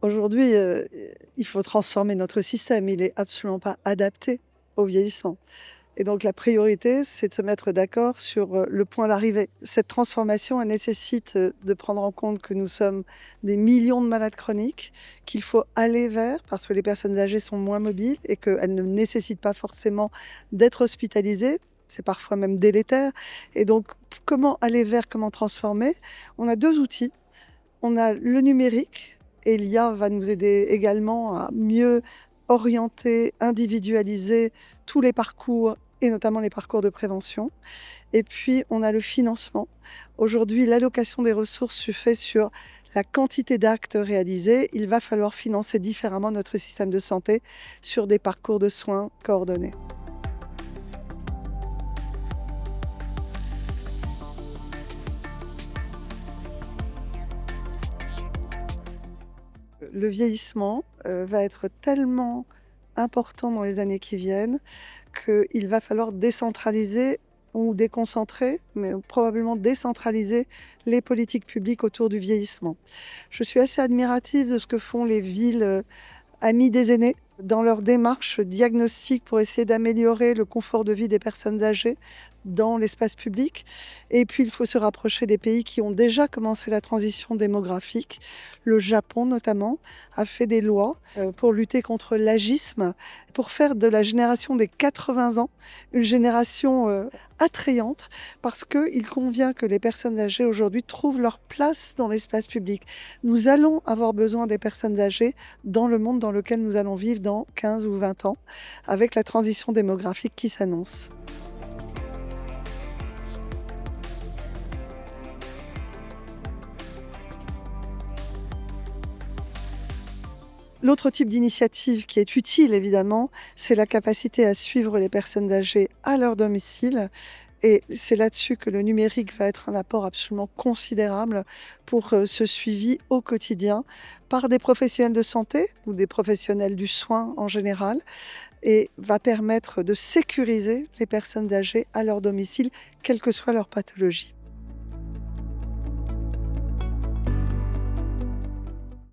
Aujourd'hui, il faut transformer notre système. Il est absolument pas adapté au vieillissement et donc la priorité, c'est de se mettre d'accord sur, le point d'arrivée. Cette transformation, elle nécessite, de prendre en compte que nous sommes des millions de malades chroniques, qu'il faut aller vers parce que les personnes âgées sont moins mobiles et qu'elles ne nécessitent pas forcément d'être hospitalisées. C'est parfois même délétère et donc comment aller vers, comment transformer? On a 2 outils. On a le numérique et l'IA va nous aider également à mieux orienter, individualiser tous les parcours et notamment les parcours de prévention. Et puis, on a le financement. Aujourd'hui, l'allocation des ressources se fait sur la quantité d'actes réalisés. Il va falloir financer différemment notre système de santé sur des parcours de soins coordonnés. Le vieillissement, va être tellement important dans les années qui viennent qu'il va falloir décentraliser ou déconcentrer, mais probablement décentraliser les politiques publiques autour du vieillissement. Je suis assez admirative de ce que font les villes, amies des aînés dans leur démarche diagnostic pour essayer d'améliorer le confort de vie des personnes âgées dans l'espace public. Et puis, il faut se rapprocher des pays qui ont déjà commencé la transition démographique. Le Japon, notamment, a fait des lois pour lutter contre l'agisme, pour faire de la génération des 80 ans une génération attrayante, parce qu'il convient que les personnes âgées aujourd'hui trouvent leur place dans l'espace public. Nous allons avoir besoin des personnes âgées dans le monde dans lequel nous allons vivre dans 15 ou 20 ans, avec la transition démographique qui s'annonce. L'autre type d'initiative qui est utile, évidemment, c'est la capacité à suivre les personnes âgées à leur domicile. Et c'est là-dessus que le numérique va être un apport absolument considérable pour ce suivi au quotidien par des professionnels de santé ou des professionnels du soin en général et va permettre de sécuriser les personnes âgées à leur domicile, quelle que soit leur pathologie.